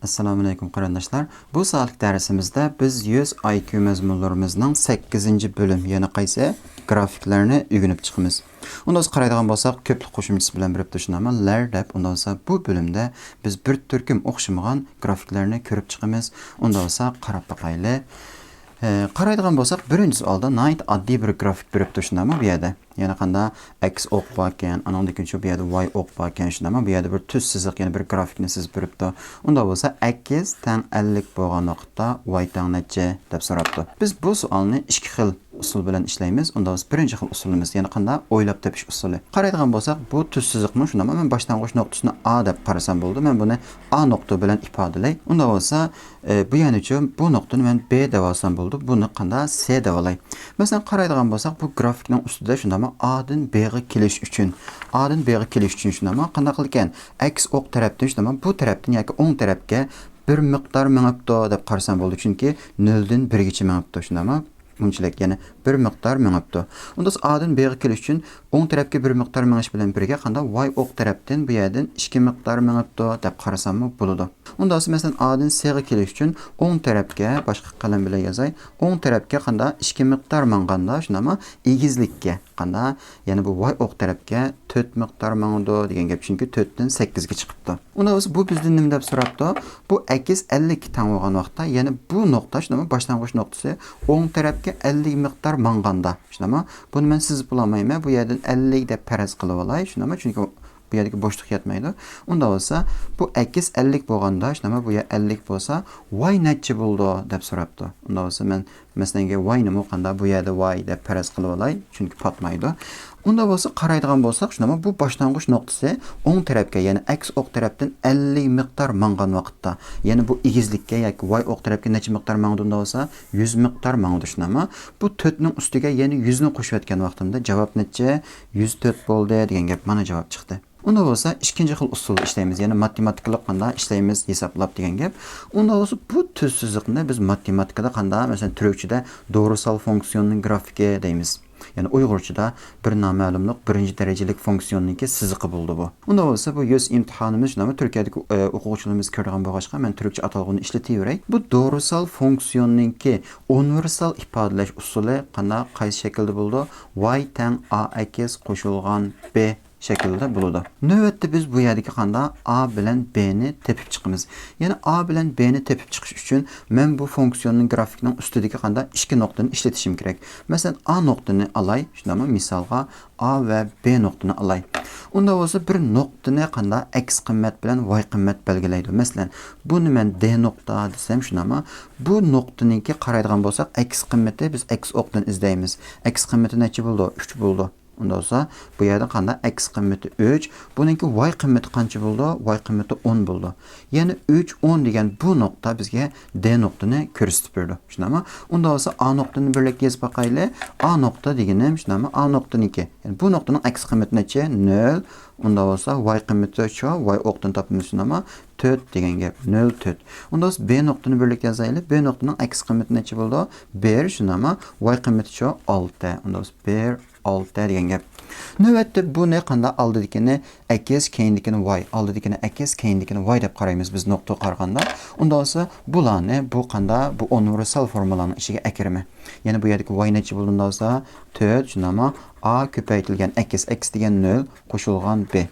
Assalamu alaykum qarindoshlar. Bu soatlik darsimizda biz 100 IQ mazmunlarimizning 8 bölüm, yana qaysi grafiklarni o'rganib chiqamiz. Unda biz qaraydigan bo'lsak, ko'plik qo'shimchasi bilan birib tushunamiz. Lar deb, unda bo'lsa bu bölümde biz bir turkum o'xshamagan grafiklarni ko'rib chiqamiz. Unda bo'lsa qarab boqaylik. Qaraydigan bo'lsak, birinchi savolda night oddiy bir grafik berib tushunamiz bu yerda. Yana qanda x o'q bor ekan, anandan keyin shu bu yerda y o'q bor ekan shunami. Bu yerda bir tuz siziq, yana bir grafikni sizib beribdi. Unda bo'lsa x teng 50 bo'lgan vaqtda y teng necha deb so'rabdi. Biz bu savolni ikki xil usul bilan ishlaymiz. Unda biz birinchi xil usulimiz, yana qanda o'ylab topish usuli. Qaraydigan bo'lsak, bu tuz siziqmi shunami? Men boshlang'ich nuqtasini A deb qarasam bo'ldi. Men buni A nuqta bilan ifodalay. Unda bo'lsa, bu yana uchun bu nuqtani men B deb olsam bo'ldi. Buni qanda C deb olay. Masalan, qaraydigan bo'lsak, bu grafikning ustida shundami A'dan B'ga kelish uchun, A'dan B'ga kelish uchun shundami qanday qilgan? X o'q tarafdan shundami bu tarafdan yoki o'ng tarafga bir miqdor mengibdi deb qarasam bo'ldi. Chunki 0 dan 1 gacha mengibdi shundami? Bunchalik yana bir miqdor mengibdi. Unda A'dan B'ga kelish uchun o'ng tarafga bir miqdor mengish bilan birga qanda y o'q tarafdan bu yerdan 2 miqdor mengibdi deb qarasammi bo'ladi. Unda masalan A'dan C'ga kelish uchun o'ng tarafga boshqa qalam bilan yozay. O'ng tarafga qanda 2 miqdor menganda shunami egizlikka qanda, ya'ni bu y o'q tarafga 4 miqdor mengdi degan gap, chunki 4 dan 8 ga chiqibdi. Unda bu bizdan nima deb so'rabdi? Bu x 50 teng bo'lgan vaqtda, ya'ni bu nuqta shunami boshlang'ich nuqtasi o'ng tarafga 50 miqdor menganda shunami. Buni men sizib bo'lmayman. Bu yerdan 50 deb faraz qilib olay shunami, chunki bu yerdagi bo'shliq yetmaydi. Unda bo'lsa, bu x 50 bo'lganda shunami, bu yer 50 bo'lsa, y necha bo'ldi deb so'rabdi. Unda bo'lsa men masalan y nima qanda bu yerda y deb faraz qilib olay, chunki patmaydi. Unda bo'lsa qaraydigan bo'lsak, shunami bu boshlang'ich nuqtasi o'ng tarafga, ya'ni x o'q tarafdan 50 miqdor menggan vaqtda, ya'ni bu egizlikka yoki y o'q tarafga necha miqdor mengdi bo'lsa, 100 miqdor mengdi shunami. Bu 4 ning ustiga yana 100 ni qo'shib aytgan vaqtimda javob necha? 104 bo'ldi degan gap, mana javob chiqdi. Unda bo'lsa ikkinchi xil usulda ishlaymiz, ya'ni matematikada qanday ishlaymiz hisoblab degan gap. Unda bo'lsa bu tuz siziqni biz matematikada qanday, masalan turkchada doğrusal fonksiyonning grafiki deymiz. Yani Uyg'urchada bir noma'lumlik birinchi darajalik funksiyonniki siziqi bo'ldi bu. Unda bo'lsa bu 100 imtihonimiz shunami Turkiyadagi o'quvchilarimiz ko'rgan bo'lg'achqa men turkcha atalg'ini ishlataveray. Bu doğrusal fonksiyonniki universal ifodalash usuli qanday, qaysi shaklda bo'ldi? Y teng ax qo'shilgan b şekilde buludu. Növbette biz bu yerdeki qanda A bilen B'ni tepip çıkımız. Yani A bilen B'ni tepip çıkış için ben bu fonksiyonun grafikinin üstündeki qanda iki noktanı işletişim gerek. Mesela A noktanı alay, şunama misalga A ve B noktanı alay. Onda olsa bir noktanı qanda X kıymet bilen Y kıymet belgeleydi. Mesela bunu ben D nokta desem şunama, bu noktanınki qaraydigan bolsak X kıymeti biz X oktan izleyimiz. X kıymeti neçe buldu? 3 buldu. Unda olsa bu yerda qanda x qiymati 3, buningki y qiymati qancha bo'ldi? Y qiymati 10 bo'ldi. Ya'ni 3 10 degan bu nuqta bizga D nuqtani ko'rsatib berdi. Shunami? Unda olsa A nuqtani birlikda yozib boqaylik. A nuqta deganim shunami? A nuqtaniki. Ya'ni bu nuqtaning x qiymati necha? 0. Unda olsa y qiymati shu, y o'qdan topamiz shunami? 4 degan gap. 0 4. Unda olsa B nuqtani birlikda yozaylik. B nuqtaning x qiymati necha bo'ldi? 1 shunami? Y qiymati shu 6. Unda olsa 1 6 degan gap. Növbette bu ne qanda aldidikini x keyindikini y, aldidikini x keyindikini y deb qaraymiz biz nuqta qaraganda. Unda olsa bularni bu qanda bu universal formulaning ichiga akirmi. Ya'ni bu yerdagi y necha bo'lganda olsa 4 shunami a ko'paytirilgan x degan 0 qo'shilgan b.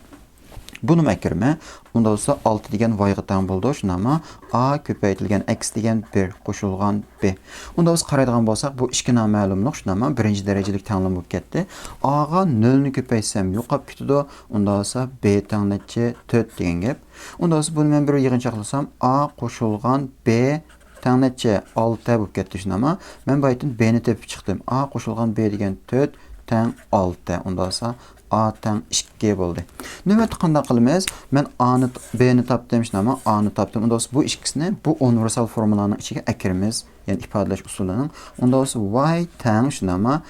Bunu akirmi. Unda olsa 6 degan y-ga teng bo'ldi. Shunami a ko'paytirilgan x degan 1 qo'shilgan b. Unda biz qaraydigan bo'lsak, bu ikki noma'lumlik shunami birinchi darajalik tenglik bo'lib ketdi. A ga 0 ni ko'paysam yo'qolib ketadi. Unda olsa b teng necha? 4 degan gap. Unda olsa buni men bir yig'inchoqlasam a qo'shilgan b teng necha? 6 bo'lib ketdi shunami. Men bu aytdim b ni tepib chiqdim. A qo'shilgan b degan 4 teng 6. Unda olsa A teng 2 bo'ldi. Növbette qanday qilamiz? Men A ni B ni topdim shunami? A ni topdim. Unda bu ikkisini bu universal formulaning ichiga akiramiz. Ya'ni ifodalash usulining. Unda y teng shunami?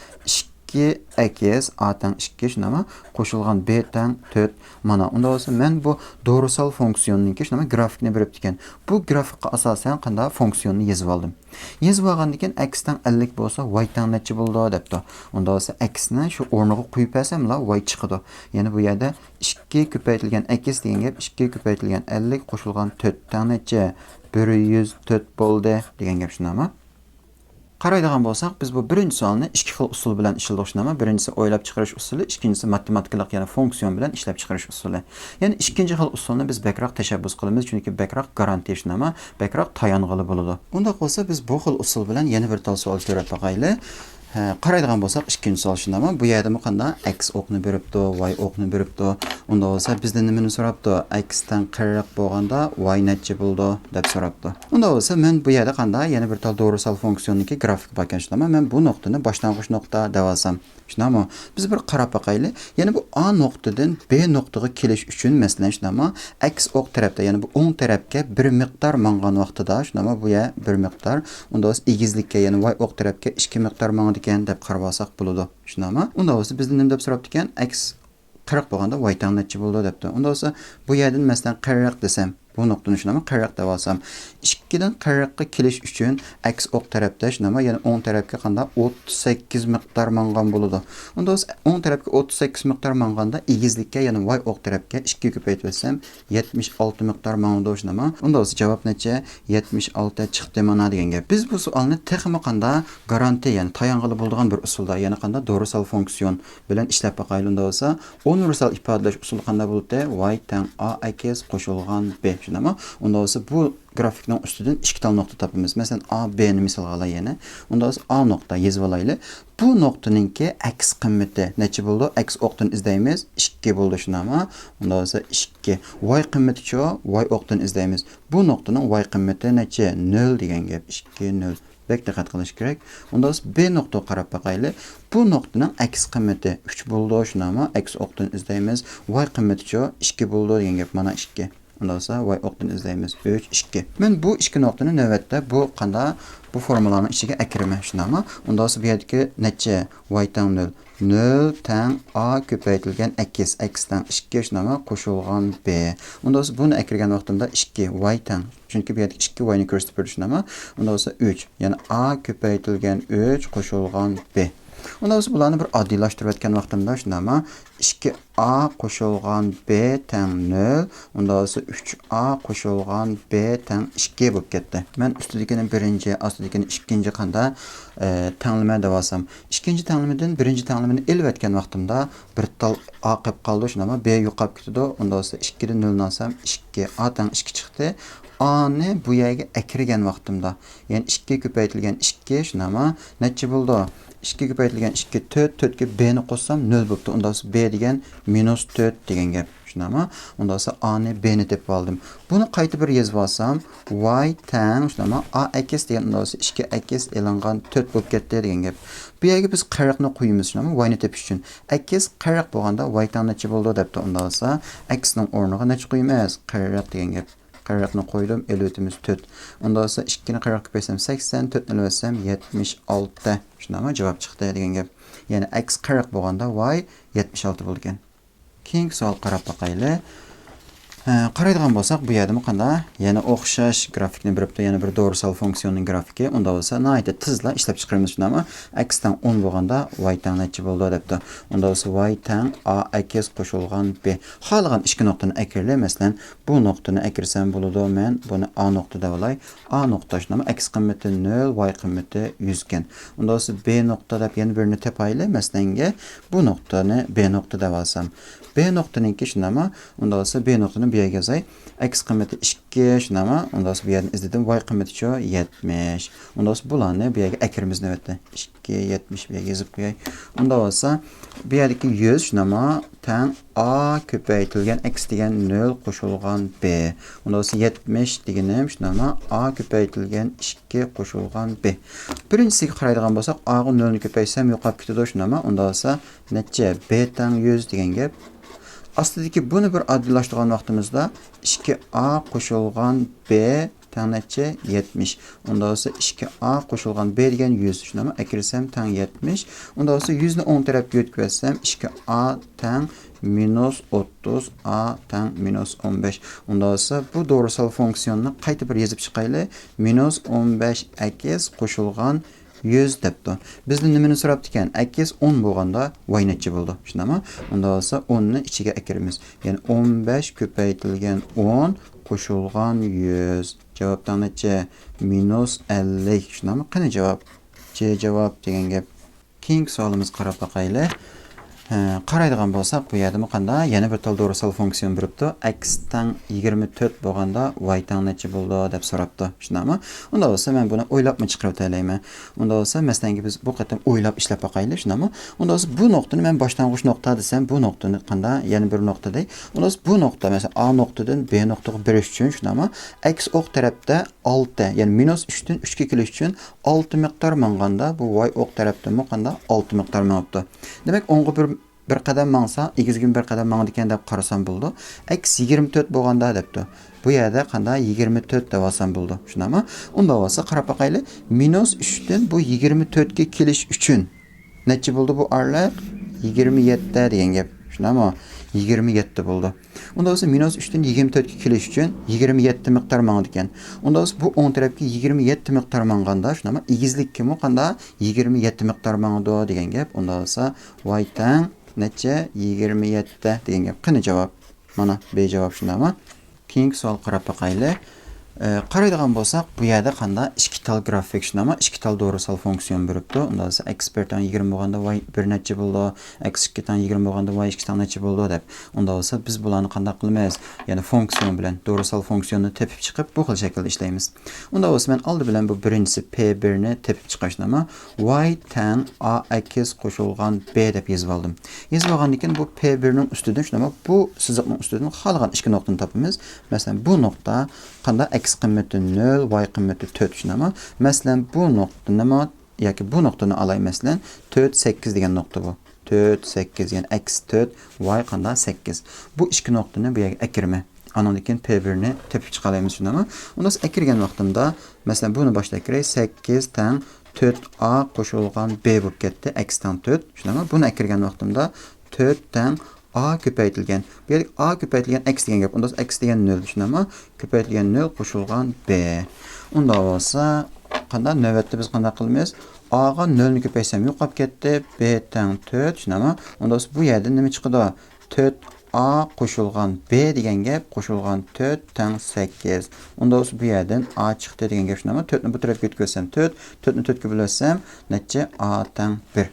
2 x a teng 2 şunama qo'shilgan b teng 4 mana. Unda bo'lsa men bu doğrusal fonksiyonninki şunama grafikni berib ekan. Bu grafikqa asosan qanday fonksiyonni yozib oldim. Yozib olgandan keyin x teng 50 bo'lsa y teng necha bo'ldi debdi. Unda bo'lsa x ni shu o'rniga qo'yib bersamla y chiqadi. Ya'ni bu yerda 2 ko'paytirilgan x degan gap 2 ko'paytirilgan 50 qo'shilgan 4 teng necha 104 bo'ldi degan gap shunama. Qaraydigan bo'lsak, biz bu birinchi savolni ikki xil usul bilan ishladik shunama. Birinchisi o'ylab chiqarish usuli, ikkinchisi matematikalik, ya'ni fonksiyon bilan ishlab chiqarish usuli. Ya'ni ikkinchi xil usulni biz bakroq tashabbus qilamiz, chunki bakroq garantiya shunama, bakroq tayanqili bo'ladi. Unda qolsa biz bu xil usul bilan yana bir tal savol ko'rib boqaylik. Qaraydigan bo'lsak, ikkinchi savol shundami? Bu yerda mu qanday x o'qni beribdi, y o'qni beribdi. Unda bo'lsa bizdan nimani so'rabdi? X dan 40 bo'lganda y necha bo'ldi deb so'rabdi. Unda bo'lsa men bu yerda qanday yana bir tal doğrusal fonksiyonniki grafik bakkan shundami? Men bu nuqtani boshlang'ich nuqta deb olsam. Shundami? Biz bir qarab boqaylik. Ya'ni bu A nuqtadan B nuqtaga kelish uchun masalan shundami? X o'q tarafda, ya'ni bu o'ng tarafga bir miqdor mangan vaqtida shundami? Bu yer bir miqdor. Unda bo'lsa egizlikka, ya'ni y o'q tarafga 2 miqdor mangdi ekan deb qarab olsak bo'ladi. Shundami? Unda bo'lsa bizdan nima deb so'rabdi ekan? X 40 bo'lganda y teng necha bo'ldi debdi. Unda bo'lsa bu yerdan masalan 40 desam, bu nuqtani shunami 40 deb olsam, 2 dan 40 ga kelish uchun x o'q tarafda shunami, ya'ni o'ng tarafga qanday 38 miqdor mangan bo'ladi. Unda o'ng tarafga 38 miqdor manganda egizlikka, ya'ni y o'q tarafga 2 ko'paytirib olsam 76 miqdor manganda shunami. Unda javob necha? 76 chiqdi mana degan gap. Biz bu savolni texmi qanday garantiya, ya'ni tayanqili bo'ladigan bir usulda, ya'ni qanday doğrusal fonksiyon bilan ishlab boqaylik. Unda bo'lsa, universal ifodalash usuli qanday bo'ldi? Y teng a x qo'shilgan b. Ama onda olsa bu grafikning ustidan ikki tal nokta topamiz. Mesela A, B'ni misal alaylik yana. Onda olsa A nokta yozib olaylik. Bu noktaninki x qiymati necha bo'ldi? X o'qdan izlaymiz. 2 bo'ldi shunama. Onda olsa 2. Y qiymati-chi? Y o'qdan izlaymiz. Bu noktaning y qiymati necha? 0 degan gap. 2 0. Bek diqqat qilish kerak. Unda B nokta qarab boqaylik. Bu noktaning x qiymati 3 bo'ldi shunama. X o'qdan izlaymiz. Y qiymati-chi? 2 bo'ldi degan gap. Mana 2. Ondan sonra y o'qdan izlaymiz 3 2. Men bu ikki nuqtani navbatda bu qanday bu formulaning ichiga akiraman shunami. Undan sonra bu yerdagi necha y teng 0 0 teng a ko'paytirilgan x teng 2 shunami qo'shilgan b. Undan sonra buni akirgan vaqtimda 2 y teng, chunki bu yerda 2 y ni ko'rsatib berdi shunami. Undan sonra 3, ya'ni a ko'paytirilgan 3 qo'shilgan b. Ondan sonra bularni bir oddiylashtırib o'tgan vaqtimda shunami 2a qo'shilgan b teng 0, undan sonra 3a qo'shilgan b teng 2 bo'lib ketdi. Men ustidagini birinchi, ostidagini ikkinchi qanday tanglama deb olsam, ikkinchi tanglamadan birinchi tanglamani elib o'tgan vaqtimda bir tal a qolib qoldi shunami, b yo'qolib ketdi. Undan sonra 2 dan 0 ni olsam 2 a teng 2 chiqdi. A ni bu yerga akirgan vaqtimda, ya'ni 2 ko'paytirilgan 2 shunami necha bo'ldi? 2 ko'paytirilgan 2 4, 4 ga b ni qo'shsam 0 bo'libdi. Undan sonra b degan -4 degan gap. Shunami? Undan sonra a ni b ni deb oldim. Buni qayta bir yozib olsam, y teng shunami a x degan undan sonra 2x elangan 4 bo'lib ketdi degan gap. Bu yerga biz 40 ni qo'yamiz shunami, y ni tepish uchun. X 40 bo'lganda y teng necha bo'ldi debdi. Undan sonra x ning o'rniga necha qo'yamiz? 40 degan gap. 40'ını koydum, elbetimiz 4. Ondan sonra 2'ni 40 köpeysem 80, 4'ni elbetsem 76. Şunama cevap çıktı degan gap. Yani x 40 bo'lganda y 76 bo'lgan. Keyingi savol qarab boqaylik. Qaraydigan bo'lsak, bu yerda qanday? Yana o'xshash grafikni beribdi, yana bir doğrusal fonksiyonning grafiki. Unda bo'lsa, nihoyatda tezla ishlab chiqaramiz shunami. X teng 10 bo'lganda y teng necha bo'ldi debdi. Unda bo'lsa y teng a x qo'shilgan b. Xohlagan ikki nuqtani akirli, masalan, bu nuqtani akirsam bo'ladi. Men buni a nuqta deb olay. A nuqta shunami x qiymati 0, y qiymati 100 ekan. Unda bo'lsa b nuqta deb yana birini tepaylik. Masalanga bu nuqtani b nuqta deb olsam, b nuqtaninki shunami. Unda bo'lsa b nuqtani bu yerga yozay. X qiymati 2 shunami. Unda sonra bu yerdan izladim. Y qiymati 70. Unda sonra bularni bu yerga akirimiz navbatda. 2 70 bu yerga yozib qo'yay. Unda bo'lsa bu yerdagi 100 shunami teng a ko'paytirilgan x degan 0 qo'shilgan b. Unda bo'lsa 70 deganim shunami a ko'paytirilgan 2 qo'shilgan b. Birinchisiga qaraydigan bo'lsak, a ga 0 ni ko'paysam yo'qolib ketadi shunami. Unda bo'lsa necha b teng 100 degan gap. Aslidagi buni bir oddiylashtırgan vaqtimizda 2a qo'shilgan b tang neçe 70. Onda olsa 2a qo'shilgan b degan 100. Shunami? Akirsam tang 70. Onda olsa 100 ni 10 tarafga o'tkazsam 2a tang minus 30, a tang minus 15. Onda olsa bu doğrusal fonksiyonni qayta bir yozib chiqaylik. Minus 15 akiz qo'shilgan 100 depti. Bizden nimani so'rabdi ekan? Akiz 10 bo'lganda y necha bo'ldi? Shunami? Unda olsa 10 ni ichiga akiramiz. Ya'ni 15 ko'paytirilgan 10 qo'shilgan 100. Javobdan necha? Minus 50. Shunami? Qani javob? C javob degan gap. Keyingi savolimiz qarab boqaylik. Qaraydigan bo'lsak, bu yerda qanda yana bir tal doğrusal fonksiyon beribdi. X tang 24 bo'lganda y tang necha bo'ldi deb so'rabdi. Shunami? Unda bo'lsa men buni o'ylabmi chiqarib o'taylayman. Unda bo'lsa masalan biz bu qatam o'ylab ishlab boqaylik, shunami? Unda bo'lsa bu nuqtani men boshlang'ich nuqta desam, bu nuqtani qanda yana bir nuqtaday. Unda bo'lsa bu nuqta mesela A nuqtadan B nuqtaga berish uchun, shunami? X o'q tarafda 6, ya'ni minus 3 dan 3 ga kelish uchun 6 miqdor manganda, bu y o'q tarafdan qanda 6 miqdor mangibdi. Demak, 10 ga bir qadam mangsa, egizgin bir qadam mangdi ekan deb qarasam bo'ldi. X 24 bo'lganda debdi. Bu yerda qanday 24 deb olsam bo'ldi. Shunami? Unda bo'lsa qarab boqaylik. Minus 3 dan bu 24 ga kelish uchun necha bo'ldi bu araliq? 27 degan gap. Shunami? 27 bo'ldi. Unda bo'lsa minus 3 dan 24 ga kelish uchun 27 miqdor mangdi ekan. Unda bo'lsa bu 10 tarafga 27 miqdor manganda, shunami? Egizlik kimi qanda 27 miqdor mangdi degan gap. Unda bo'lsa y tang necha 27 degan gap. Qani javob? Mana B javob shundami? Keyingi savol qarab boqaylik. Qaraydigan bo'lsak, bu yerda qanda ikki tal grafik shunami? Ikki tal doğrusal fonksiyon beribdi. Unda esa x bir tang 20 bo'lganda y bir necha bo'ldi, x 2 tang 20 bo'lganda y 2 tang necha bo'ldi deb. Unda bo'lsa biz bularni qanday qilamiz? Ya'ni fonksiyon bilan doğrusal fonksiyonni tepib chiqib bu xil shaklda ishlaymiz. Unda bo'lsa men oldi bilan bu birinchisi p1 ni tepib chiqashnama y tang a2 qo'shilgan b deb yozib oldim. Yozib olgandan keyin bu p1 ning ustidan shunami? Bu chiziqning ustidan xalqan ikki nuqtani topamiz. Masalan, bu nuqta qanday x qiymati 0, y qiymati 4 shunami? Masalan, bu nuqta nima yoki bu nuqtani alay masalan 4 8 degan nuqta bu. 4 8 yani x 4 y qanday 8. Bu ikki nuqtani bu yerga akirma. Anondan keyin p1 ni tepib chiqalaymiz shunami? Unda akirgan vaqtimda masalan buni boshda kiray 8 tang 4a qo'shilgan b bo'lib ketdi. X tang 4 shunami? Buni akirgan vaqtimda 4 tang a ko'paytirilgan. Bu yerda a ko'paytirilgan x degan gap. Unda x degan 0 shunami? Ko'paytirilgan 0 qo'shilgan b. Unda bo'lsa qanday navbatda biz qanday qilamiz? A ga 0 ni ko'paysam yo'qolib ketdi. B tang 4 shunami? Unda bu yerda nima chiqadi? 4a qo'shilgan b degan gap qo'shilgan 4 tang 8. Unda bu yerdan a chiqdi degan gap shunami? 4 ni bu tarafga o'tkazsam 4, 4 ni 4 ga bo'lasam necha? A tang 1.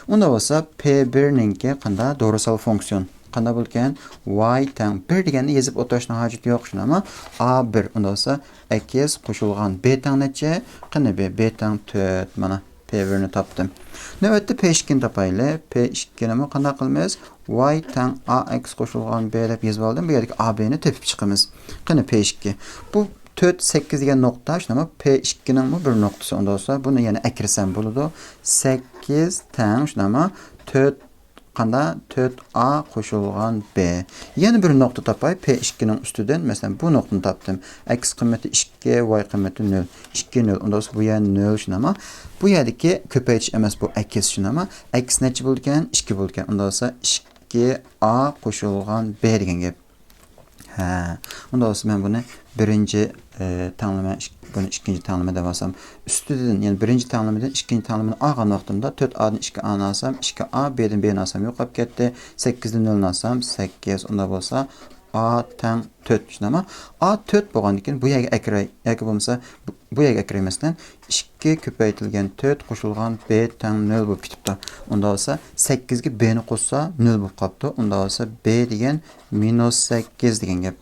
Unda bo'lsa p1 ningki qanday doğrusal fonksiyon qanday bo'lgan? Y tang 1 deganni yozib o'tishning hojati yo'q shunami? A1. Unda bo'lsa 2 qo'shilgan b tang necha? Qani b tang 4. Mana p1 ni topdim. Navbatda p2 ni topaylik. p2 ni qanday qilamiz? Y tang ax qo'shilgan b deb yozib oldim. Bu yerdagi ab ni tepib chiqamiz. Qani p2. Bu 4 8 degan nuqta shunami? P2 ning bir nuqtasi. Unda bo'lsa buni yana akirsam bo'ladi. 8 tang shunami? 4 qanda 4a qo'shilgan b. Yana bir nuqta topay p2 ning ustidan masalan bu nuqtani topdim. X qiymati 2, y qiymati 0. 2 0. Unda bu yana 0 shunami? Bu yerdagi ko'paytirish emas bu x shunami? X necha bo'ldi ekan? 2 bo'ldi ekan. Unda 2a qo'shilgan b degan gap. Ha, unda men buni birinchi tanlama, buni ikkinchi tanlama deb olsam, ustidan, ya'ni birinchi tanlamadan ikkinchi tanlamani olgan vaqtimda 4a dan 2a ni olsam, 2a b'dan b'ni olsam yo'qolib ketdi. 8 dan 0 ni olsam 8. Unda bo'lsa a tang 4 shunami? A 4 bo'lgandan keyin bu yerga akray, yoki bo'lmasa bu yerga akraymasdan 2 ko'paytirilgan 4 qo'shilgan b tang 0 bo'lib ketibdi. Unda bo'lsa 8 ga b ni qo'shsa 0 bo'lib qolibdi. Unda bo'lsa b degan minus 8 degan gap.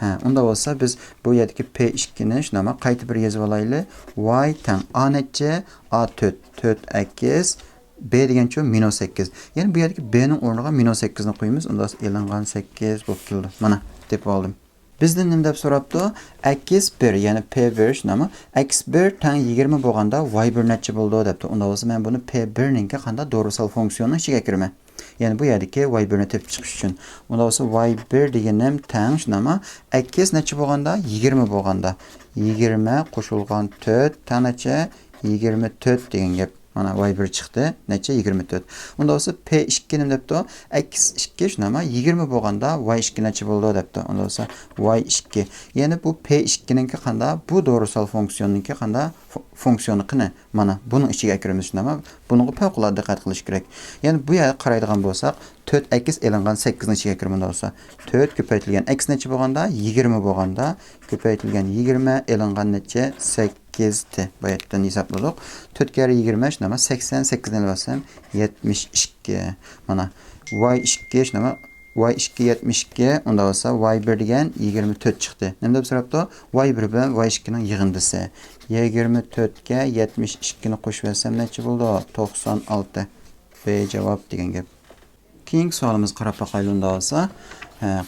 Ha, unda bo'lsa biz bu yerdagi p2 ni shunami? Qayta bir yozib olaylik. Y tang a necha? A 4 4x b degancha minus 8. Ya'ni bu yerdagi b ning o'rniga minus 8 ni qo'yamiz. Unda e'langan 8 bo'lib keldi. Mana deb oldim. Bizdan nima deb so'rabdi? x1 ya'ni p1 shunami? x1 tang 20 bo'lganda y1 necha bo'ldi debdi. Unda bo'lsa men buni p1 ningga qanday doğrusal fonksiyonning ichiga kiraman. Yani bu yerdeki y1'ni tepib chiqish uchun. Unda bo'lsa y1 deganim teng shunama 2 necha bo'lganda 20 bo'lganda 20 qo'shilgan 4 teng necha 24 degan gap. Mana y1 chiqdi. Necha 24. Unda bo'lsa p2 nima debdi? x2 shunama 20 bo'lganda y2 necha bo'ldi debdi. Unda bo'lsa y2. Ya'ni bu p2 ninki qanda bu doğrusal fonksiyonniki qanda funksiyoni qani? Mana buning ichiga kiramiz shunama. Bunga favqulodda diqqat qilish kerak. Ya'ni bu yerga qaraydigan bo'lsak 4x elingan 8 ning ichiga kirmanda bo'lsa 4 ko'paytirilgan x necha bo'lganda 20 bo'lganda ko'paytirilgan 20 elingan necha 8 te. Bu yerdan hisobladik. 4 kere 20 şunama 88 ni alsam 72. Mana y2 şunama y2 72 onda olsa y1 degan 24 chiqdi. Nima deb so'rabdi? y1 bilan y2 ning yig'indisi. 24 ga 72 ni qo'shib olsam necha bo'ldi? 96. B javob degan gap. Keyingi savolimiz qarab boqaylik unda olsa.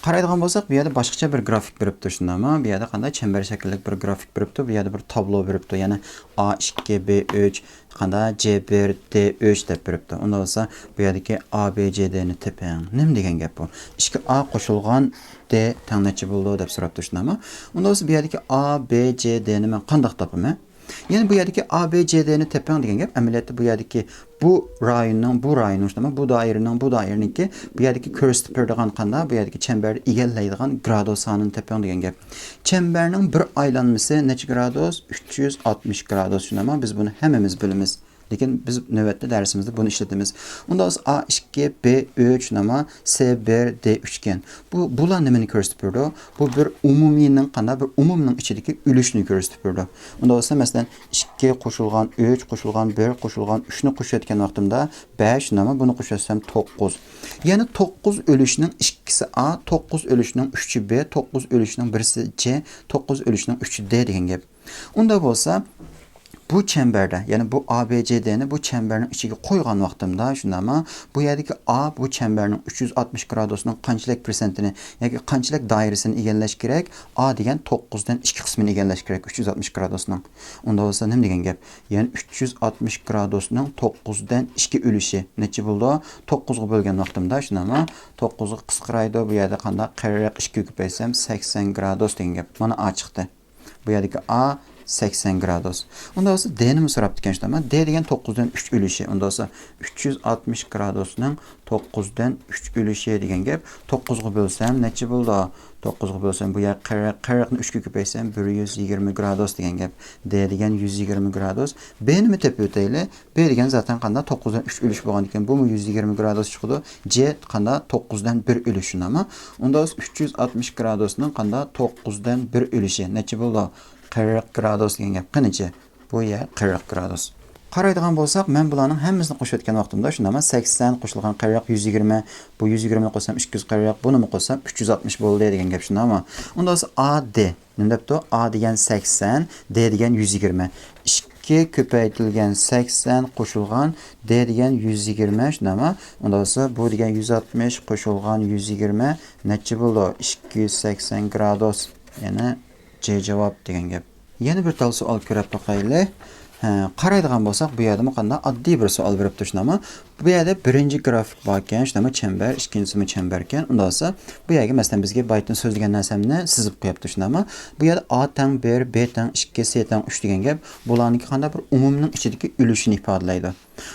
Qaraydigan bo'lsak, bu yerda boshqacha bir grafik beribdi shundami? Bu yerda qanday chambar shaklli bir grafik beribdi. Bu yerda bir tablo beribdi. Ya'ni A2, B3, qanday C1, D3 deb beribdi. Unda bo'lsa, bu yerdagi A, B, C, D ni teping. Nima degan gap bu? 2A qo'shilgan D teng necha bo'ldi deb so'rabdi shundami? Unda bo'lsa, bu yerdagi A, B, C, D ni men qanday topaman? Yani bu yerdeki A, B, C, D'ni tepen degan gap. Ameliyatda bu yerdeki bu rayonun şunama, bu dairenin ki bu yerdeki ko'rsatib qanda bu yerdeki çemberni egallaydigan gradus sanini tepen degan gap. Çemberning bir aylanması necha gradus? 360 gradus şunama. Biz bunu hemmamiz bilamiz. Lekin biz navbatda darsimizda buni ishlatamiz. Unda A2, B3 nama C1, D3 ekan. Bular nimani ko'rsatib berdi? Bu bir umumiyning qanday bir umumning ichidagi ulushni ko'rsatib berdi. Unda bo'lsa masalan 2 qo'shilgan 3 qo'shilgan 1 qo'shilgan 3 ni qo'shayotgan vaqtimda 5 nama buni qo'shatsam 9. Ya'ni 9 ulushning ikkisi A, 9 ulushning 3i B, 9 ulushning 1si C, 9 ulushning 3i D degan gap. Unda bo'lsa bu çemberde yani bu ABCD'ni bu çemberin içine koygan vaqtimda şundama bu yerdeki A bu çemberin 360 gradusunun qanchalik persentini yoki qanchalik doirasini egallash kerak? A degan 9dan 2 qismini egallash kerak 360 gradusunun. Unda bo'lsa nima degan gap? Yani 360 gradusunun 9dan 2 ulushi necha bo'ldi? 9 ga bo'lgan vaqtimda shundama 9 ga qisqaraydi. Bu yerda qanday 42 ko'paysam 80 gradus degan gap. Mana A chiqdi. Bu yerdeki A 80 gradus. Unda olsa D'ni mi so'rabdi ekan shundami? D degan 9dan 3 ulushi. Unda olsa 360 gradusning 9dan 3 ulushi degan gap. 9 ga bo'lsam necha bo'ldi? 9 ga bo'lsam bu yer 40 ni 3 ga ko'paysam 120 gradus degan gap. D degan 120 gradus. B ni mi tepib o'taylik? B degan zaten qanday 9dan 3 ulush bo'lgan ekan. Bu mu 120 gradus chiqdi? C qanday 9dan 1 ulush shundami? Unda 360 gradusning qanday 9dan 1 ulushi necha bo'ldi? 40 gradus degan gap qanicha? Bu yer 40 gradus. Qaraydigan bo'lsak, men bularning hammasini qo'shayotgan vaqtimda shundami 80 qo'shilgan 40 120, bu 120 ni qo'shsam 240, buni mi qo'shsam 360 bo'ldi degan gap shundami? Unda AD nima debdi? A degan 80, D degan 120. 2 ko'paytirilgan 80 qo'shilgan D degan 120 shundami? Unda bu degan 160 qo'shilgan 120 necha bo'ldi? 280 gradus. Ya'ni C javob degan gap. Yana bir tal savol ko'rib boqaylik. Qaraydigan bo'lsak, bu yerda qanday oddiy bir savol beribdi shunami? Bu yerda birinchi grafik bor ekan, shunami chambar, ikkinchisi chambar ekan. Unda bo'lsa, bu yerga masalan bizga baytni so'zlagan narsamni sizib qo'yibdi shunami? Bu yerda A teng 1, B teng 2, C teng 3 degan gap bularniki qanday bir umumning ichidagi ulushini ifodalaydi.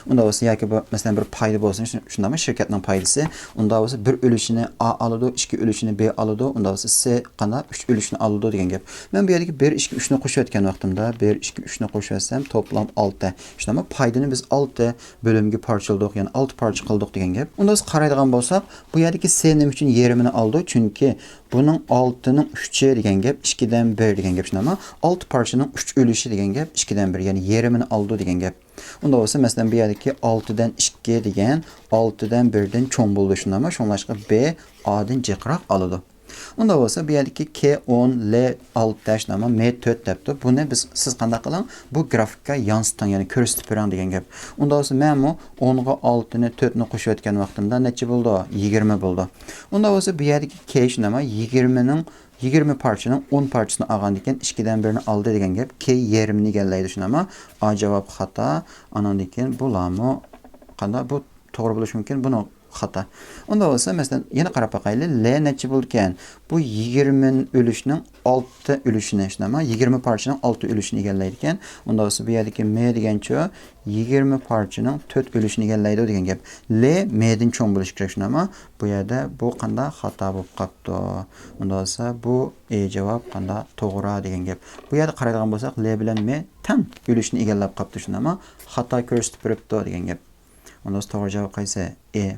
Unda bo'lsa yoki bu masalan bir payda bo'lsin, shundami shirkatning paydasi, unda bo'lsa bir ulushini A oladi, 2 ulushini B oladi, unda bo'lsa C qanday 3 ulushini oladi degan gap. Men bu yerdagi 1, 2, 3 ni qo'shayotgan vaqtimda 1, 2, 3 ni qo'shatsam toplam 6. Shundami paydani biz 6 bo'limga parchaladik, ya'ni 6 parcha qildik degan gap. Unda biz qaraydigan bo'lsak, bu yerdagi C nima uchun yerimini oldi? Chunki buning 6 ning 3i degan gap 2 dan 1 degan gap shundami? 6 parchaning 3 ulushi degan gap 2 dan 1, ya'ni yerimini oldi degan gap. Unda bo'lsa masalan bu yerdagi 6 dan 2 degan 6 dan 1 dan cho'ng bo'ldi shundami? Shunlashqa B A dan jiqroq oladi. Unda bo'lsa bu yerdagi K10, L6 nama M4 debdi. Buni biz siz qanday qiling? Bu grafikka yansıtın, ya'ni ko'rsatib bering degan gap. Unda bo'lsa men mu 10 ga 6 ni 4 ni qo'shayotgan vaqtimda necha bo'ldi? 20 bo'ldi. Unda bo'lsa bu yerdagi K nama 20 parçanın 10 parçasını algan ekan 2 dan 1 ni oldi degan gap. K yerimini egallaydi shunami? A javob xato. Anan ekan bularmi qanday bu to'g'ri bo'lishi mumkin? Buni xata. Onda olsa mesela yana qarab baxaylı. L neçə bo'lgan? Bu 20'nin ülüşünün 6 ülüşünü işlama. 20 parçanın 6 ülüşünü egəlləydikən. Onda olsa bu yerdəki M deganço 20 parçanın 4 ülüşünü egəllaydı degan gap. L M'dən çoğ bo'lishi kerak şunama. Bu yerdə bu qanda xata bo'lib qapdı. Onda olsa bu cavab qanda to'g'ri degan gap. Bu yerdə qaraydigan bo'lsak L bilan M teng ülüşünü egallab qapdı şunama. Xata ko'rsatib turibdi degan gap. Onda olsa to'g'ri javob qaysi?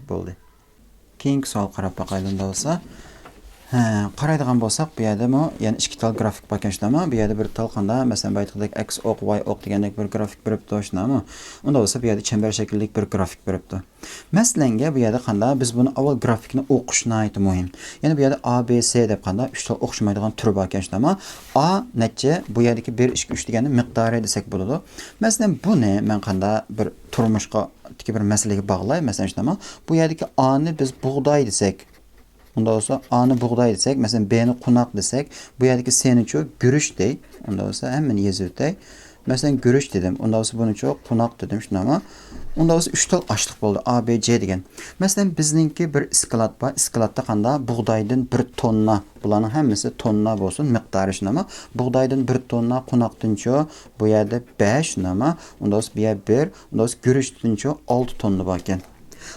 Bo'ldi. Keyingi savol qarab baxaylı olsa. Qaraydigan bo'lsak, bu yerda ya'ni ikki tal grafik bor ekan shunami? Bu yerda bir tal qanda, masalan, baytdek x oq, y oq degandek bir grafik beribdi shunami? Unda bo'lsa bu yerda chambar shakllik bir grafik beribdi. Masalanga bu yerda qanda biz buni avval grafikni o'qishni aytib muhim. Ya'ni bu yerda A, B, C deb qanda 3 tal o'xshamaydigan turi bor ekan shunami? A necha? Bu yerdagi 1 2 3 degani miqdori desak bo'ladi. Masalan, buni men qanda bir turmushga bir masalaga bog'lay, masalan shunami? Bu yerdagi A ni biz bug'doy desak, onda olsa A'nı buğday desek, mesela B'ni qunak desek, bu yerdeki C'ni çoğu gürüş dey. Onda olsa hemen yazıyor dey. Mesela gürüş dedim. Onda olsa bunu çoğu qunak dedim şunu ama. Onda olsa 3 tal açlıq oldu. A, B, C degen. Mesela bizninki bir iskilat var. İskilatda qanda buğdaydan 1 tonna. Bulanın hemmisi tonna olsun miqdarı şunu ama. Buğdaydan 1 tonna qunaqdan çoğu bu yerde 5 şunu ama. Onda olsa bir yer 1. Onda olsa gürüşdən çoğu 6 tonna varken.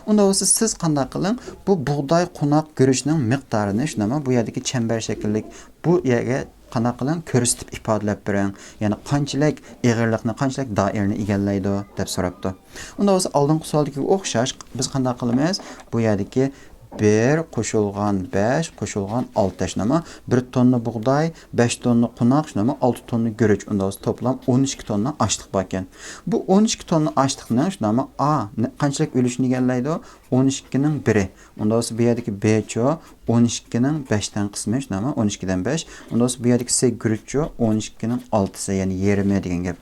Onda olsa siz qanday qiling bu buğday qunaq görüşünün miqdarini şunama bu yerdagi chambar shakllik bu yerga qanday qiling ko'rsatib ifodalab bering. Ya'ni qanchalik eg'irlikni, qanchalik doirani egallaydi deb so'rabdi. Unda olsa oldingi savoldagi o'xshash biz qanday qilamiz? Bu yerdagi 1 qo'shilgan 5 qo'shilgan 6 şunama 1 tonna buğday, 5 tonna qunaq şunama 6 tonna görüç. Unda olsa toplam 12 tonna açlıq bor ekan. Bu 12 tonna açlıqning şunama A qanchalik ülüşünü egallaydi? 12'nin 1'i. Unda olsa bu yerdagi B ço 12'nin 5'ten qismi şunama 12'den 5. Unda olsa bu yerdagi C görüçü 12'nin 6'sı yani 20 degan gap.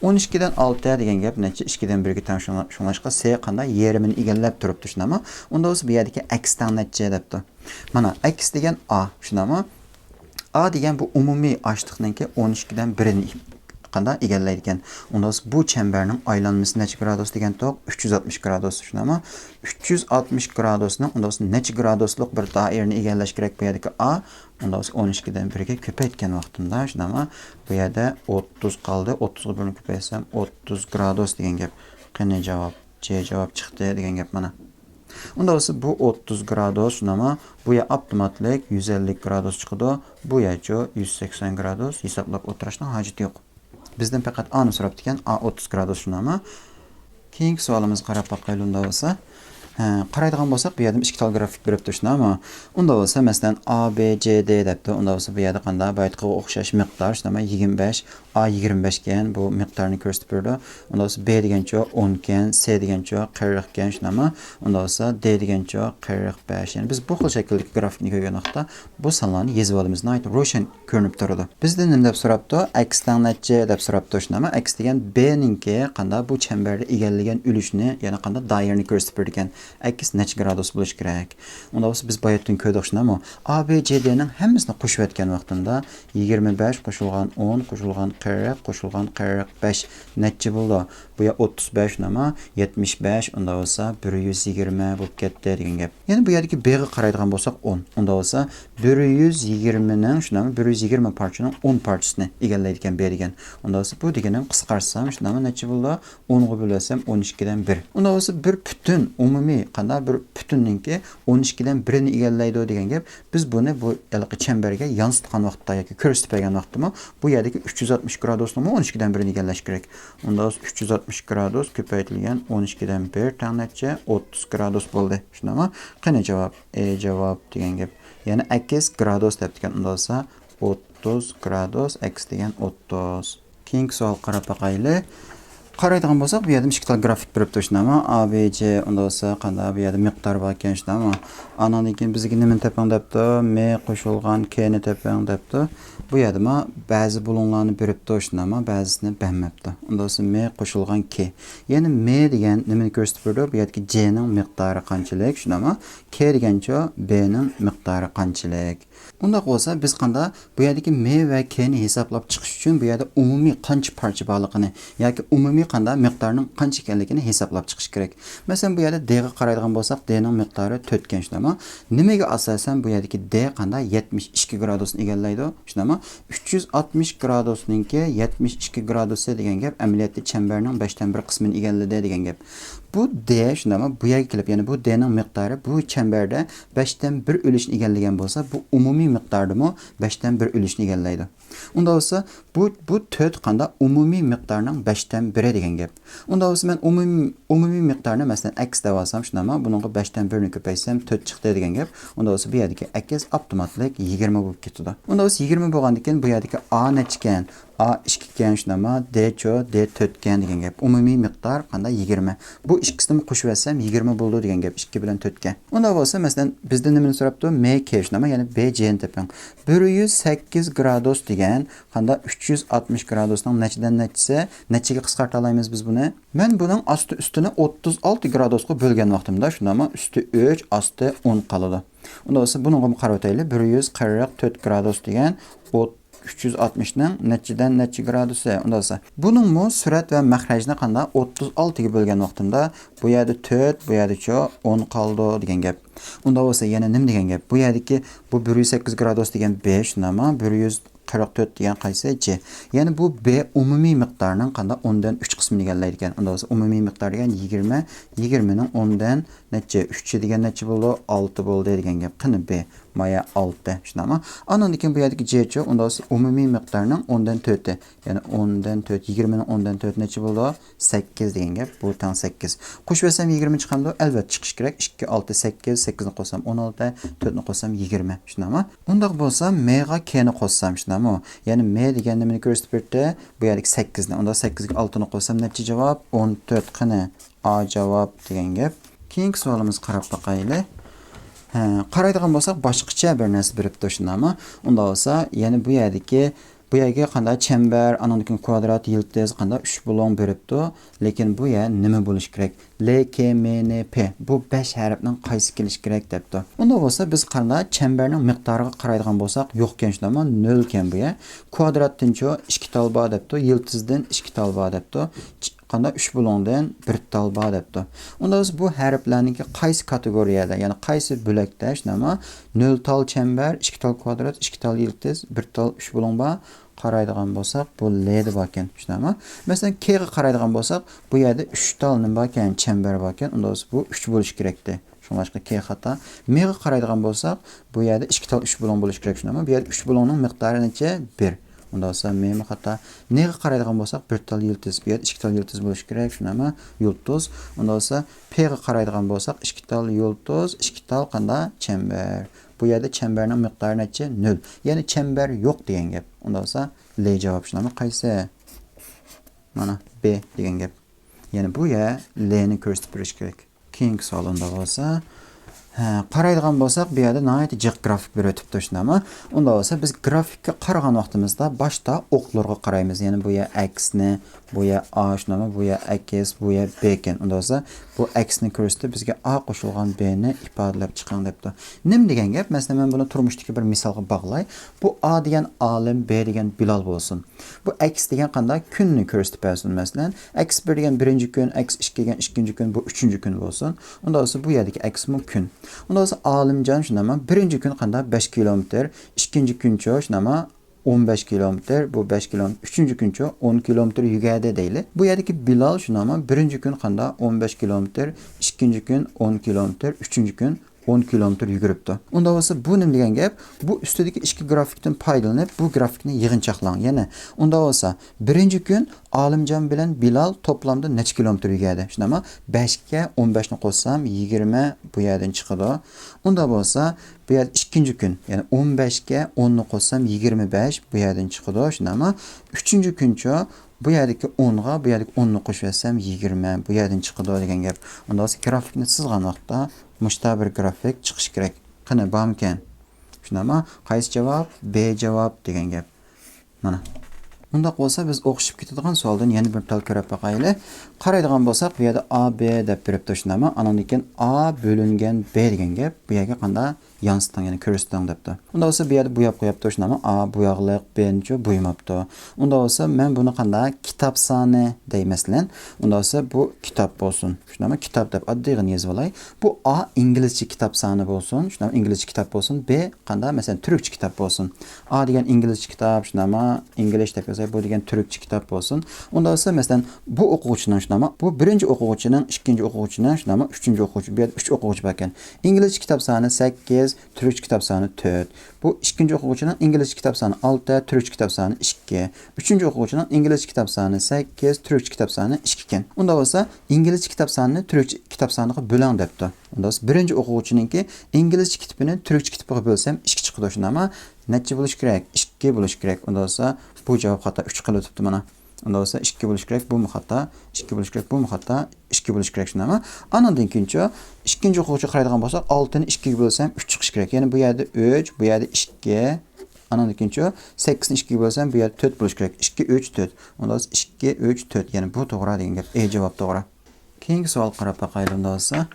12'den 6 degan gap necha 2'den 1'ga teng şunlaşqa C qanday 20'ni egallab turibdi şunama. Unda olsa bu yerdagi x'dan necha debdi. Mana x degan A şunama. A degan bu umumiy açlıqninki 12'den 1'ini qanda egallaydi ekan. Unda bu chambarning aylanmasi necha gradus degan to'q 360 gradus shunami? 360 gradusni unda necha graduslik bir doirani egallash kerak bu yerdagi A. Unda 12 dan 1 ga ko'paytgan vaqtimda shunami? Bu yerda 30 qoldi. 30 ga birini ko'paysam 30 gradus degan gap. Qani javob? C javob chiqdi degan gap mana. Unda olsa bu 30 gradus shunami? Bu ya avtomatlik 150 gradus chiqdi. Bu yacho 180 gradus hisoblab o'tirishning hojati yo'q. Bizden faqat A'ni so'rabdi ekan. A 30 gradus shunami? Keyingi savolimiz qarab boqaylik unda bo'lsa. Qaraydigan bo'lsak, bu yerda 2 tal grafik beribdi shunami? Unda bo'lsa, masalan A, B, C, D debdi. Unda bo'lsa bu yerda qanday baytga o'xshash miqdor shunami? 25, A 25 ekan, bu miqdorni ko'rsatib berdi. Unda bo'lsa B degancha 10 ekan, C degancha 40 ekan shunami? Unda bo'lsa D degancha 45. Yani biz bu xil shakldagi grafikni ko'rgan vaqtda bu sonlarni yozib olamiz. Nihoyat ro'shan ko'rinib turadi. Bizdan nima deb so'rabdi? X-dan necha deb so'rabdi shunami? X degan B-ninki qanday bu chambarda egallagan ulushni, ya'ni qanday doirani ko'rsatib bergan. X necha gradus bo'lishi kerak. Unda bo'lsa biz bayotdan ko'rdik shunami? A, B, C, D'ning hammasini qo'shib o'tgan vaqtida 25 qo'shilgan 10 qo'shilgan 40 qo'shilgan 45 necha bo'ldi? Bu ya 35 nima? 75 unda bo'lsa 120 bo'lib ketdi degan gap. Ya'ni bu yerdagi B ga qaraydigan bo'lsak 10. Unda bo'lsa 120 ning shunami 120 parchaning 10 parchasini egallaydigan B degan. Unda bo'lsa bu deganim qisqarsam shunami necha bo'ldi? 10 ga bo'lasam 12 dan 1. Unda bo'lsa bir butun umumiy qanday bir butunninki 12 dan 1 ni egallaydi degan gap. Biz buni bu yalqi chambarga yansıtgan vaqtda yoki ko'rsatib bergan vaqtda bu yerdagi 360 gradusni 12 dan 1 ni egallash kerak. Unda 360 gradus ko'paytirilgan 12 dan 1 tanacha 30 gradus bo'ldi. Shunami? Qani javob? Javob degan gap. Ya'ni x gradus deb degan unda bo'lsa 30 gradus x degan 30. Keyingi savol qarab boqaylik. Qaraydigan bo'lsak, bu yerda 2 tal grafik beribdi shunami? A, B, C unda bo'lsa qanday bu yerda miqdor bor ekan shunami? Andan keyin bizga nimani toping debdi? M qo'shilgan K ni toping debdi. Bu yerda ba'zi bo'lonlarni beribdi shunami? Ba'zisini bermabdi. Unda bo'lsa M qo'shilgan K. Ya'ni M degan nimani ko'rsatib berdi? Bu yerdagi C ning miqdori qanchalik shunami? K degancha B ning miqdori qanchalik? Unda bo'lsa biz qanday bu yerdagi M va K ni hisoblab chiqish uchun bu yerda umumiy qancha parcha borligini yoki umumiy qanda miqdorning qancha ekanligini hisoblab chiqish kerak. Masalan, bu yerda D ga qaraydigan bo'lsak, D ning miqdori 4 ekan, shunami? Nimaga asosan bu yerdagi D qanda 72 gradusni egallaydi, shunami? 360 gradusninki 72 gradusi degan gap amaliyotda chambarning 5dan 1 qismini egalladi degan gap. Bu D shunami? Bu yerga kelib, ya'ni bu D ning miqdori bu chambarda 5dan 1 ulushni egallagan bo'lsa, bu umumiy miqdordimi 5dan 1 ulushni egallaydi. Unda olsa bu 4 qanda umumiy miqdorning 5dan 1 degan gap. Unda olsa men umumiy miqdorni masalan x deb olsam, shunami? Buningga 5dan 1 ni ko'paysam 4 chiqdi degan gap. Unda olsa bu yerdagi x avtomatik 20 bo'lib ketadi. Unda olsa 20 bo'lgandan keyin bu yerdagi a necha ekan? A 2 ekan, shunami? D cho D 4 ekan degan gap. Umumiy miqdor qanda 20. Bu ikkisini qo'shib olsam 20 bo'ldi degan gap 2 bilan 4 ga. Unda bo'lsa masalan bizda nimani so'rabdi? M K shunami? Ya'ni B J ni toping. 108 gradus degan qanda 360 gradusning nechidan nechisi, nechiga qisqarta olamiz biz buni? Men buning osti ustini 36 gradusga bo'lgan vaqtimda shunami? Usti 3, osti 10 qoladi. Unda bo'lsa buningga qarab o'taylik. 144 gradus degan 360 ning nechidan nechi gradusi. Unda bo'lsa buning surat va mahrajni qanda 36 ga bo'lgan vaqtimda bu yerda 4, bu yerda 10 qoldi degan gap. Unda bo'lsa yana nima degan gap? Bu yerdagi bu 108 gradus degan 5 nima? 144 degan qaysi C? Ya'ni bu B umumiy miqdorining qanda 10 dan 3 qismini egallaydi ekan. Unda bo'lsa umumiy miqdor degan 20, 20 ning 10 dan necha? 3 degan necha bo'ldi? 6 bo'ldi degan gap. Qani B maya 6 shunami? Andan keyin bu yerdagi C cho, unda bo'lsa umumiy miqdorning 10 dan 4. Ya'ni 10 dan 4, 20 ning 10 dan 4 necha bo'ldi? 8 degan gap. Bu tang 8. Qo'shib olsam 20 chiqamdi? Albatta chiqish kerak. 2 6 8, 8 ni qo'shsam 16, 4 ni qo'shsam 20 shunami? Undaq bo'lsa M ga K ni qo'shsam shunami? Ya'ni M degan nimani ko'rsatib berdi? Bu yerdagi 8 ni. Unda 8 ga 6 ni qo'shsam necha javob? 14. Qani A javob degan gap. Keyingi savolimizni qarab boqaylik. Qaraydigan bo'lsak, boshqacha bir narsa beribdi shunami? Unda bo'lsa, ya'ni bu yerga qanday chambar, andan keyin kvadrat, yildiz qanday 3 bo'lon beribdi, lekin bu yer nima bo'lish kerak? L K M N P. Bu 5 harfning qaysi kelish kerak debdi. Unda bo'lsa biz qanday chambarning miqdoriga qaraydigan bo'lsak, yo'q ekan shunami? 0 ekan bu yer. Kvadratdan-cho 2 talba debdi, yildizdan 2 talba debdi. Qanda 3 bo'londan 1 talba debdi. Unda biz bu harflarningki qaysi kategoriyada, ya'ni qaysi bo'lakda shunami? 0 tal chambar, 2 tal kvadrat, 2 tal yildiz, 1 tal 3 bo'lon bor qaraydigan bo'lsak, bu L deb ekan, shunami? Masalan, K ga qaraydigan bo'lsak, bu yerda 3 tal nima bor ekan, chambar bor ekan. Unda bu 3 bo'lish kerakdi. Shuningdek K xato. M ga qaraydigan bo'lsak, bu yerda 2 tal 3 bo'lon bo'lish kerak, shunami? Bu yerda 3 bo'lonning miqdori necha? 1. Unda olsa meni xato. Nega qaraydigan bo'lsak, 1 tal yildiz, bu yerda 2 tal yildiz bo'lish kerak, shunami? Yildiz. Unda olsa P ga qaraydigan bo'lsak, 2 tal yildiz, 2 tal qanda chambar. Bu yerda chambarning miqdori necha? 0. Ya'ni chambar yo'q degan gap. Unda olsa L javob shunami? Qaysi? Mana B degan gap. Ya'ni bu yer L ni ko'rsatib berish kerak. Keyingi savolda bo'lsa, qaraydigan bo'lsak, bu yerda nihoyat jiq grafik berib o'tibdi shunami? Unda bo'lsa biz grafikka qaragan vaqtimizda boshda o'qlarga qaraymiz. Ya'ni bu yer x ni, bu yer a shunami? Bu yer x, bu yer b ekan. Unda bo'lsa bu x ni ko'rsatib bizga a qo'shilgan b ni ifodalab chiqing debdi. Nim degan gap? Masalan, men buni turmushdagi bir misolga bog'lay. Bu a degan olim, b degan Bilal bo'lsin. Bu x degan qanday kunni ko'rsatib bersin masalan. X1 degan birinchi kun, x2 degan ikkinchi kun, bu uchinchi kun bo'lsin. Unda bo'lsa bu yerdagi x mu kun. Unda bo'lsa Olimjon shunami? Birinchi kun qanday 5 kilometr, ikkinchi kuncho shunami? 15 kilometr, bu 5 kilometr, uchinchi kuncho 10 kilometr yugadi deyli. Bu yerdagi Bilal shunami? Birinchi kun qanday 15 kilometr, ikkinchi kun 10 kilometr, uchinchi kun 10 kilometr yuguribdi. Unda bo'lsa bu nima degan gap? Bu ustidagi ikki grafikdan foydalanib bu grafikni yig'inchoqlang. Yana unda bo'lsa birinchi kun Olimjon bilan Bilal toplamda necha kilometr yugadi? Shunami? 5 ga 15 ni qo'shsam 20 bu yerdan chiqadi. Unda bo'lsa bu yer ikkinchi kun, ya'ni 15 ga 10 ni qo'shsam 25 bu yerdan chiqadi. Shunami? Uchinchi kuncho bu yerdagi 10 ga bu yerdagi 10 ni qo'shib olsam 20 bu yerdan chiqadi degan gap. Unda bo'lsa grafikni chizgan vaqtda mushta bir grafik chiqish kerak. Qani bormikan? Shunami? Qaysi javob? B javob degan gap. Mana. Undaq bolsa biz o'qishib ketadigan savoldan yana bir tal ko'rib baqayli. Qaraydigan bolsak, bu yerda A, B deb beribdi shunami. Andan keyin A bölüngen B degan gap. Bu yerga qanda yansıtdan, yani ko'rsatdan debdi. Unda bolsa bu yerda bo'yab qo'yapti shunami. A bo'yaqliq, B-ni bo'ymabdi. Unda bolsa men buni qanda kitob soni deymaslan. Unda bolsa bu kitob bo'lsin. Shunami, kitob deb addig'ini yozib olay. Bu A inglizcha kitob soni bo'lsin. Shunami, inglizcha kitob bo'lsin. B qanda masalan turkcha kitob bo'lsin. A degan inglizcha kitob, shunami, ingliz deb bu degan turkcha kitob bo'lsin. Unda bolsa masalan bu o'quvchining shunami, bu birinchi o'quvchining, ikkinchi o'quvchining shunami, uchinchi o'quvchi, bu yerda 3 o'quvchi bor ekan. Inglizcha kitob soni 8, turkcha kitob soni 4. Bu ikkinchi o'quvchining inglizcha kitob soni 6, turkcha kitob soni 2. Uchinchi o'quvchining inglizcha kitob soni 8, turkcha kitob soni 2 ekan. Unda bolsa inglizcha kitob sonini turkcha kitob soniga bo'lang debdi. Unda bolsa birinchi o'quvchininki inglizcha kitobini turkcha kitobiga bo'lsam 2 chiqadi shunami. Necha bo'lish kerak? 2 bo'lish kerak. Unda bolsa bu javob xato 3 qilib o'tibdi mana. Unda bolsa 2 bo'lish kerak, bu xato, 2 bo'lish kerak, bu xato, 2 bo'lish kerak shunami. Andan keyinchi ikkinchi o'quvchi qaraydigan bo'lsak, 6 ni 2 ga bo'lsam 3 chiqish kerak. Ya'ni bu yerda 3, bu yerda 2. Andan keyinchi 8 ni 2 ga bo'lsam bu yerda 4 bo'lish kerak. 2 3 4. Unda 2 3 4. Ya'ni bu to'g'ri degan gap. Javob to'g'ri. Keyingi savol qarab baqaylik unda bolsa.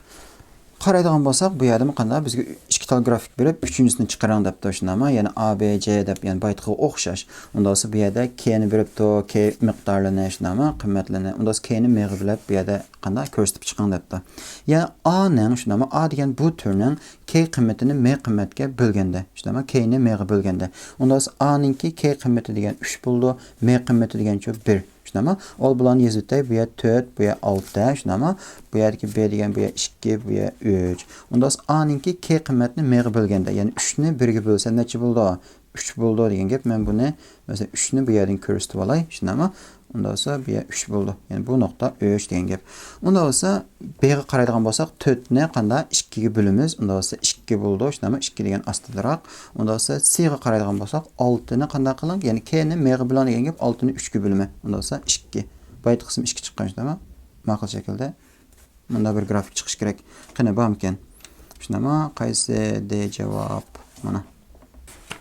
Qaraydigan bolsak, bu yerda qanday bizga 2 tal grafik berib, uchinchisini chiqaring debdi shunami. Ya'ni A, B, C deb, ya'ni baytga o'xshash. Unda bolsa bu yerda K ni beribdi, K miqdorlarini shunami, qimmatlarini. Unda bolsa K ni meg'ilab bu yerda qanday ko'rsatib chiqing debdi. Ya'ni A ning shunami, A degan bu turning K qimmatini M qimmatga bo'lganda, shunami, K ni M ga bo'lganda. Unda bolsa A ningki K qimmati degan 3 bo'ldi, M qimmati degancha 1. Shunami, ol bularni yozibdi. Bu yer 4, bu yer 6, shunami. Bu yerdagi B degan bu yer 2, bu yer 3. Unda A ningki K qimmatini M ga bo'lganda, ya'ni 3 ni 1 ga bo'lsa necha bo'ldi? 3 bo'ldi degan gap. Men buni mesela 3 ni bu yerdan ko'rsatib olay, shunami. Unda olsa bu yer 3 bo'ldi. Ya'ni bu nuqta 3 degan gap. Unda olsa B ga qaraydigan bo'lsak, 4 ni qanday 2 ga bo'lamiz? Unda olsa 2 bo'ldi, shunami, 2 degan ostidaroq. Unda olsa C ga qaraydigan bo'lsak, 6 ni qanday qiling? Ya'ni K ni M ga bilan degan gap 6 ni 3 ga bo'lma. Unda olsa 2. Bayt qismi 2 chiqqan shunami. Ma'qul shaklda bunda bir grafik chiqish kerak. Qani bormikan? Shunami, qaysi D javob? Mana.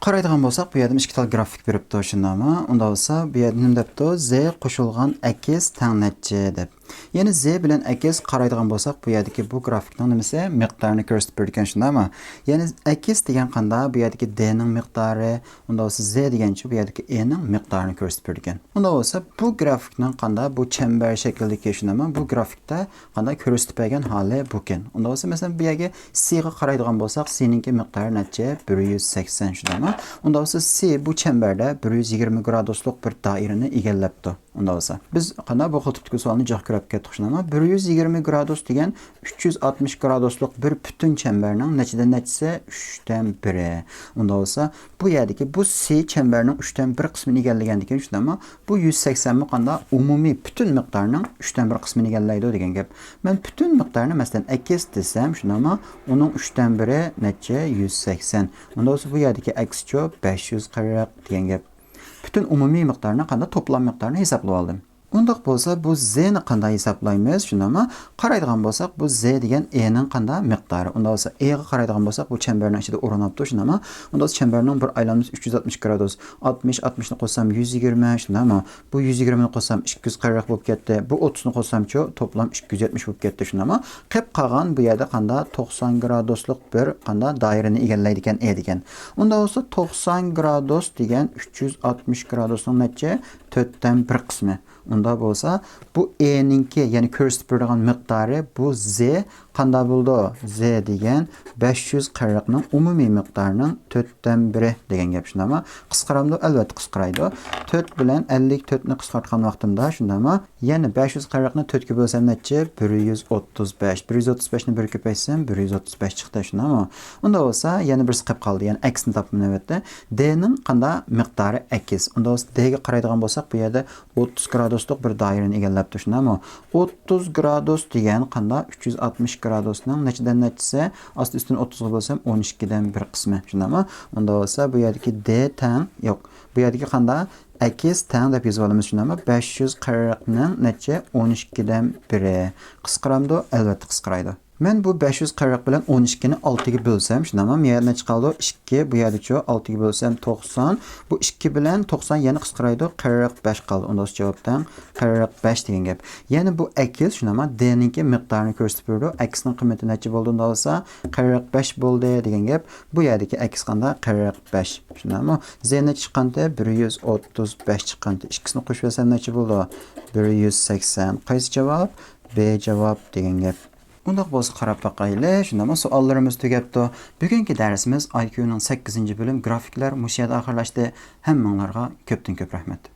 Qaraydigan bo'lsak, bu yerda 2 tal grafik beribdi shunami. Unda bo'lsa, bu yerda nima debdi? Z qo'shilgan akiz teng necha deb. Ya'ni Z bilan akiz qaraydigan bo'lsak, bu yerdagi bu grafikning nimasi? Miqdorini ko'rsatib bergan shundami? Ya'ni akiz degan qanday? Bu yerdagi D ning miqdori, unda bo'lsa Z degancha bu yerdagi E ning miqdorini ko'rsatib bergan. Unda bo'lsa, bu grafikning qanday? Bu chambar shaklidagi shundami? Bu grafikda qanday ko'rsatib bergan holi bu ekan. Unda bo'lsa, masalan, bu yerga C ga qaraydigan bo'lsak, C ningki miqdori necha? 180 shundami? Unda bo'lsa, C bu chambarda 120 graduslik bir doirani egallabdi. Unda bo'lsa, biz qanday bu xil tipdagi savolni joq ko'rib ketdik shunami. 120 gradus degan 360 graduslik bir butun chambarning nechidan nechisi? 3 dan 1. Unda bo'lsa, bu yerdagi bu C chambarning 3 dan 1 qismini egallagan ekan shunami. Bu 180 mi qanday umumiy butun miqdorning 3 dan 1 qismini egallaydi degan gap. Men butun miqdorni masalan x desam shunami, uning 3 dan 1i necha? 180. Unda bo'lsa, bu yerdagi x-chi 540 degan gap. Bütün umumiy miqdorni qanday toplam miqdorini hisoblab oldim. Undaq bo'lsa, bu Z ni qanday hisoblaymiz? Shundami? Qaraydigan bo'lsak, bu Z degan E ning qanday miqdori. Unda bo'lsa, E ga qaraydigan bo'lsak, bu chambarning ichida o'rnabdi, shundami? Unda bo'lsa, chambarning bir aylanmasi 360 gradus. 60 ni qo'shsam 120, shundami? Bu 120 ni qo'shsam 240 bo'lib ketdi. Bu 30 ni qo'shsam-chi, toplam 270 bo'lib ketdi, shundami? Qilib qolgan bu yerda qanday 90 graduslik bir qanday doirani egallaydi ekan E degan. Unda bo'lsa, 90 gradus degan 360 gradusning necha? 4 dan 1 qismi. Unda bo'lsa, bu E ningki, ya'ni ko'rsatib berilgan miqdori bu Z qanday bo'ldi? Z degan 540 ning umumiy miqdorining 4 dan 1 degan gap shundami? Qisqaramdi, albatta qisqaraydi. 4 bilan 54 ni qisqartgan vaqtimda shundami? Ya'ni 540 ni 4 ga bo'lsam necha? 135. 135 ni 1 ga ko'paysam 135 chiqdi shundami? Unda bo'lsa, yana birisi qolib qoldi. Ya'ni x ni topdim navbatda. D ning qanday miqdori x. Unda bo'lsa, D ga qaraydigan bo'lsak, bu yerda 30 graduslik bir doirani egallabdi shundami? 30 gradus degan qanday 360 gradusning nechidan nechisi? Asli üstini 30 ga bo'lsam 12 dan 1 qismi shundami? Unda bo'lsa, bu yerdagi D teng, yo'q. Bu yerdagi qanday x teng deb yozib olamiz shundami? 540 ning necha? 12 dan 1. Qisqaramdi, albatta qisqaraydi. Men bu 540 bilan 12 ni 6 ga bölsem, shunami bu yerdan chiqadi 2, bu yerda 6 ga bölsem 90. Bu 2 bilan 90 yana qisqaraydi, 45 qoldi. Unda javobdan 45 degan gap. Yani bu x, shunami d ninki miqdorini ko'rsatib berdi. X ning qiymati necha bo'ldi unda olsa 45 bo'ldi degan gap. Bu yerdagi x qanday 45. Shunami z necha chiqqanda 135 chiqqanda ikkisini qo'shib bersam necha bo'ldi? 180. Qaysi javob? B javob degan gap. Undaq bo'lsa qarab baqaylik. Shundami savollarimiz tugabdi. Bugungi darsimiz IQ ning 8-bölüm grafiklar mushiyada oxirlashdi. Hammanglarga ko'pdan ko'p rahmat.